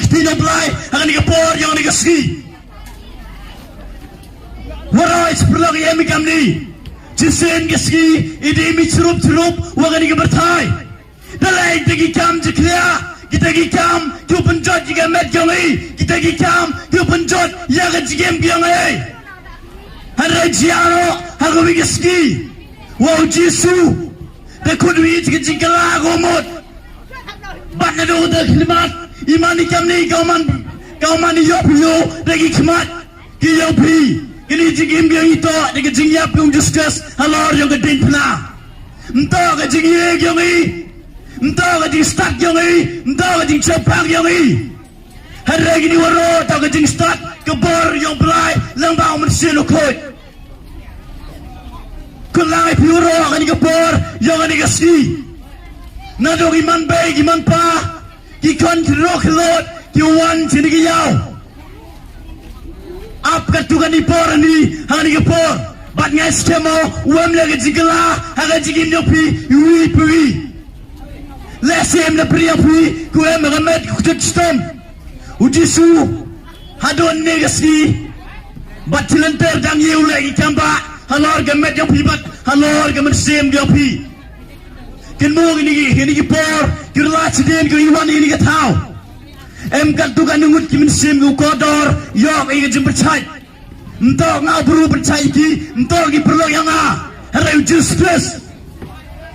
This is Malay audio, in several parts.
Tino Blai, and the poor young ski. What is Prologi Emikamni? Jisin Gaski, Idimi Trup, Wagani Batai. The light the Gikam to clear. Kita kam, kiupan jod jika met jongi. Kita kam, kiupan jod yaga jigem jongi. Hari jiano, hago bigaski. Wow Jisu, the kudwi jika jingala gomot. Bat na do the klimat. Imani kamni kauman yopiyo, dagi klimat. Kiyopi, ini jigem jongi to, dagi jingyap yung discuss. Halor yung gadin pna. Mto ka jingye jongi. Entah kajing start jongi, entah kajing cepat jongi. Hari ini waro, entah kajing start kebor yang belai, lembau mesin ukut. Kulangai piuro akan kebor yang akan dikasih. Nado iman baik, iman pa, kikon kerok lot, kiwan sini kiyau. Apa tukan dipor ni, akan dikebor. Bat ngai skemo, uam lagi jigala, akan jigim nyopi, yui pui. Lesim na priyapi ku Muhammad ku Kristum U Jisu hadon negasi batilanter dang yeu lagi kamba halor gamet yang pibat halor gamet sem gapi ken mo ini por kirla chiden ku iwan ini ka thau em kat tu kan ngut kimin sem ku kodor yok ai jim percai entok ngau buru percai ki entok ki perlu yang hari U Jisu Khrist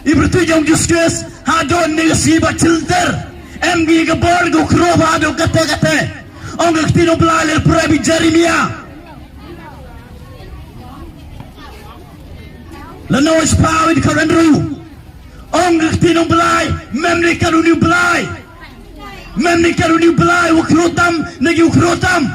ibrtu jong Jisu Khrist hadon negasi bacilter MG ke bor go kroba do kate ong ktino blale PROBERB Jeremia lano is power di karandru ong ktino blai memni karuni blai ukrotam nagi ukrotam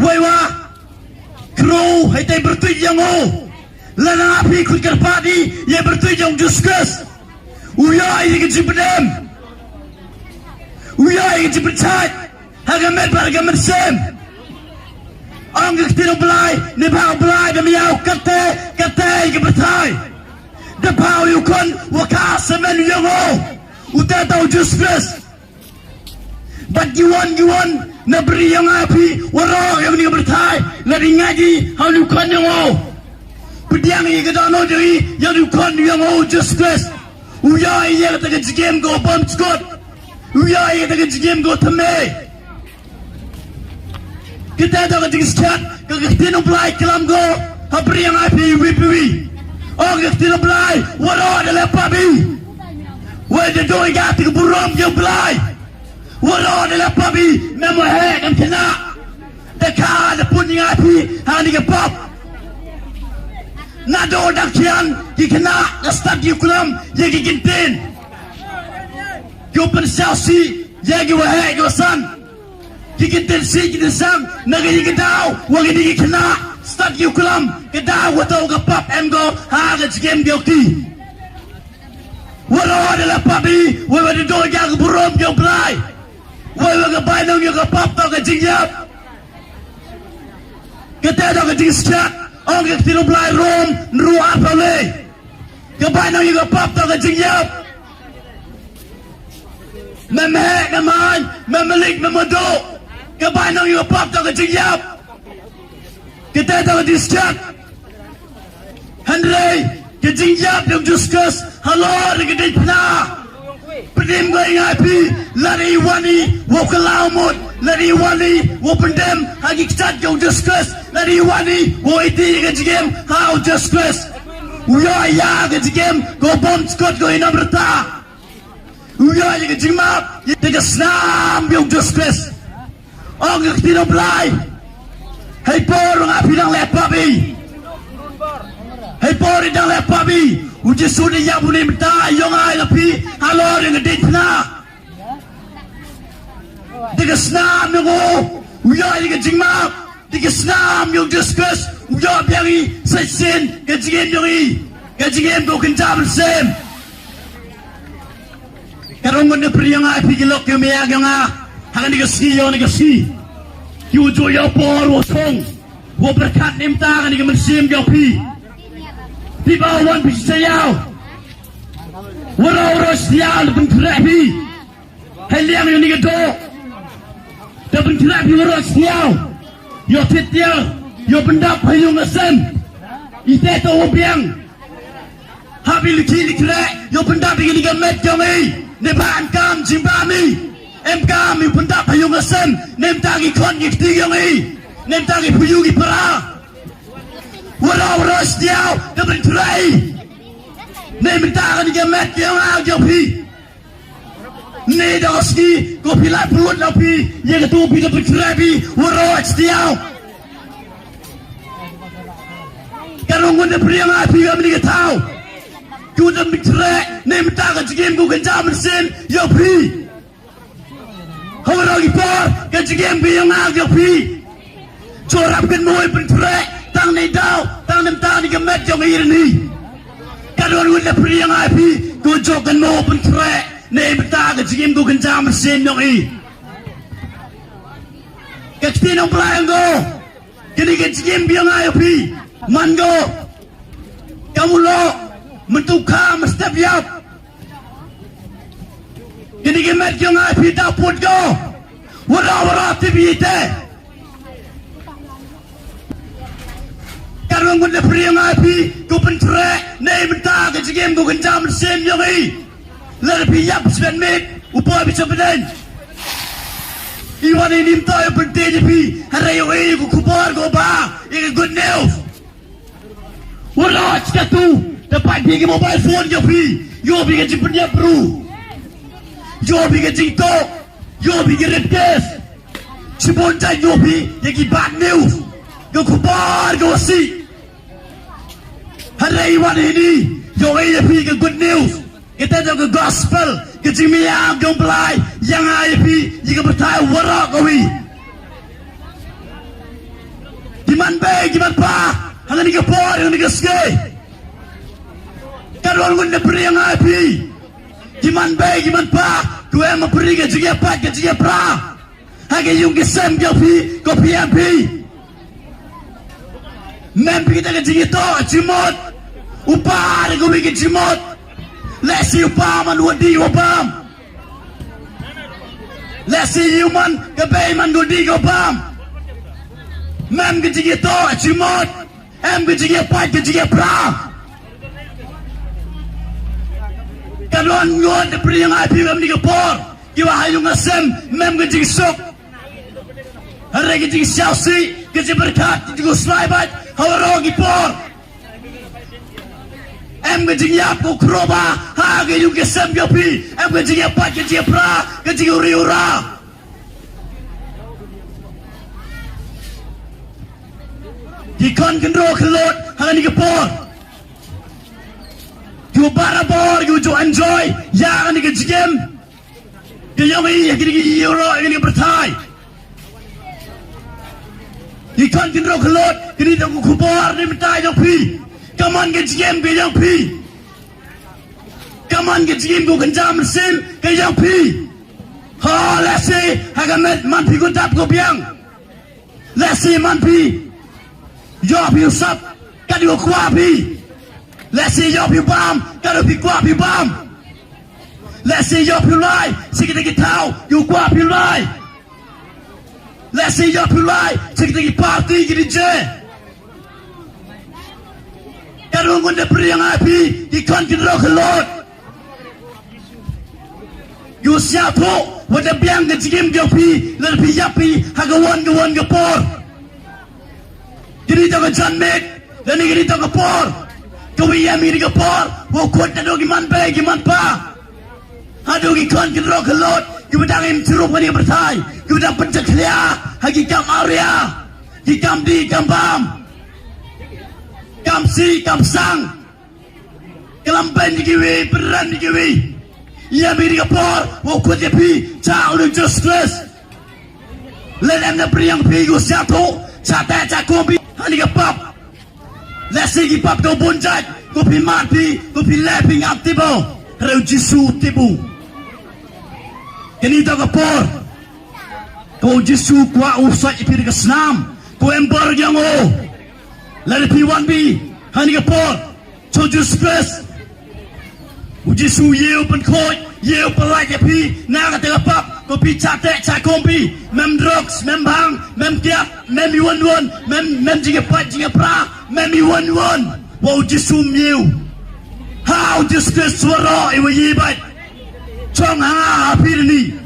waiwa kro haitai bertu jango lana api kut karpadi ye bertu jong Jisu Khrist Uya ini kecipedem, uya ini kecipecat, hagamet hagamet sem. Ang ketino belai, nebau belai demi au kate ini kebetai. Depau yukon wakas semen yango, udah tahu Jisu Khrist. Bat giwan neberi yang api, warok yang ini kebetai, lari ngaji hal yukon yango. Pediang ini kedono jadi yang yukon yango Jisu Khrist. Uya iya kata kejigem go bom skot. Uya iya kata kejigem go teme. Kita ada kejigem keketino belai kelam go. Habri yang api wipi. Oh keketino belai waro adalah pabi. Wede doi gati keburom yang belai. Waro adalah pabi memohek am kena. Dekat pun yang api hani kepop. Nado dakian kikena kastat yukulam yagi gintin kupen selsi yagi wahai gosan kikintin si kitisam nagi yigidau wagi dikena stat yukulam kedau watau kapap emgo haga jigem gyoki waro adalah pabi wawa dido yang burom yang belai wawa gabainong yang kapap tau ke jingyap kita tau ke jingskat Ang ketino belai rom nruat pale. Kebai nang yuga pap tau kejingyap. Memhek naman, memelik memodo. Kebai nang yuga pap tau kejingyap. Kita tau kejiskat. Henry kejingyap yung Jisu Khrist halor gede pna. Pedim ko ingapi lari wani wokalamot. Lari wani wo pendem hagi kitat yung Jisu Khrist. Lari wani wo iti kejigem hau Jisu Khrist. Uya ya kejigem go bom skot go ina berta. Uya ya kejimap tiga senam yung Jisu Khrist. Ang ketino belai. Hei por ngapi nang lepabi. Hei por idang lepabi. Uji suni ya buni berta yung ay lapi halor yung gedit na. Tiga senam yung uya ya kejimap. Tiga senam yung Jisu Khrist. Uya biari sesin kejigem yung kejigem go kenjam sem. Karong ngon pri yang api gilok yung miyag yung hangan digasi. Yujo yung por wasong. Wo berkat nimta kan digemersim yung pi. Di bawah bisa sayaw. Waro siyaw lebih krepi. Heliang yung digado. Dapat kira biar siau, yo titel, yo pendap hayung asem, ite to obiang, habil kiri kira, yo pendap begini gamet kami, neban kam jimbami, kam yo pendap hayung asem, nem tagi kon gifti kami, nem tagi puyugi para, wara siau, dapat kira, nem tagi gamet kami, Ni dah ski, kopi lai pelut lapi, yang ketua pi dapat kerabi, waraj tiaw. Kalau ngunda priang api kami ni ketau, kau dah mikre, ni minta kejigim kau kenca mesin, ya pi. Kau lagi por, kejigim pi yang nak ya pi. Corap kan mui pentre, tang ni dau, tang nem tang ni kemet yang ini. Kalau ngunda priang api, kau jokan mau pentre. Nei betaga jigim go kenca mesin dong i. Kekti nong pelayang go. Kini jigim biang ayo pi. Man go. Kamu lo mentuka mestep yap. Kini gemet yang ayo pi daput go. Wara tibi ite. Karang gunde priang ayo pi go pentre. Nei betaga jigim go kenca mesin dong i. Lebih yap sebenarnya upah bisa beden. Iwan ini minta yang penting tapi hari ini aku kubar goba. Ini good news. Walau cakap tu dapat pergi mobile phone jadi. Yo pergi jemput dia bro. Yo pergi jingtok. Yo pergi repkes. Cibonjai yo pergi jadi bad news. Yo kubar gosi. Hari Iwan ini yo ini pergi good news. Kita jaga gospel, kejimian gemblai yang api jika bertai warak kawi. Giman bay, giman pa, hanya ni kepor, hanya ni keske. Kalau orang guna beri yang api, giman bay, giman pa, kue memberi kejiga pat, kejiga pra, hanya yung kesem kopi, kopi api. Mempi kita kejiga to, jimot, upah, kopi kejimot. Let's see you palm and what do you palm? Let's see you man, the bayman go dig your palm. Mem get to get to a chimot, get to get pat, get to get bra. Come on, you want the bring I feel them nigga poor. You are young as them, mem get to soak. A reggae Chelsea, get your cut, to go slide by, how a rocky poor. Get yap ko kroba ha ge yu ke sem yo pi get yap pa get yap ra get yu ri ra di kon ro kelot ha ni ke por you barabor you to enjoy ya ni ke jigem ke yo mi ke ni euro ke ni bertai di kon ro kelot ke ni to ku por ni bertai yo pi. Come on, get jam ke yang pi. Come on, get jam go kenca mesin ke yang pi. Ha, let's see, hagamet man pi go tap go biang. Let's see man pi. Yo pi usap, kadi go kwa pi. Let's see yo pi bam, kadi pi kwa pi bam. Let's see yo pi lai, sikit lagi tau, yo kwa pi lai. Let's see yo pi lai, sikit lagi party gini je. Kalau guna beri yang api, ikan kita kelot. You siapa? Wadah biang kejigim jopi, lebih yapi, hagawan gepor. Jadi tak kejanmet, dan ini tak kepor. Kau yang ini kepor, wakut ada giman baik giman pa. Aduh ikan kita kelot, kita dangim cerup ni bertai, kita pencet lia, hagikam area, hikam di kambam. Kam si, kam sang. Kelampan di kiwi, peran di kiwi. Ia beri kepor, wakut dia pi, cak U Jisu Khrist. Ledem na priang pi, gu siato, cak kopi, hani kepap. Lesi kipap kau bunjat, kopi mati, kopi leping ap tibo. U Jisu tibu. Kini tak kepor. Kau Jisu kuat usai ipir kesenam, kau embar yang Let it be one be, honey kapor, U Jisu Khrist. U Jisu yield and coy, yield polite pi, naga te kapap, kopi cate cakompi mem drugs mem bang mem kiap mem iwan mem jingapra mem iwan wow jisumyew how this suara iwa yibat chong hanga apirni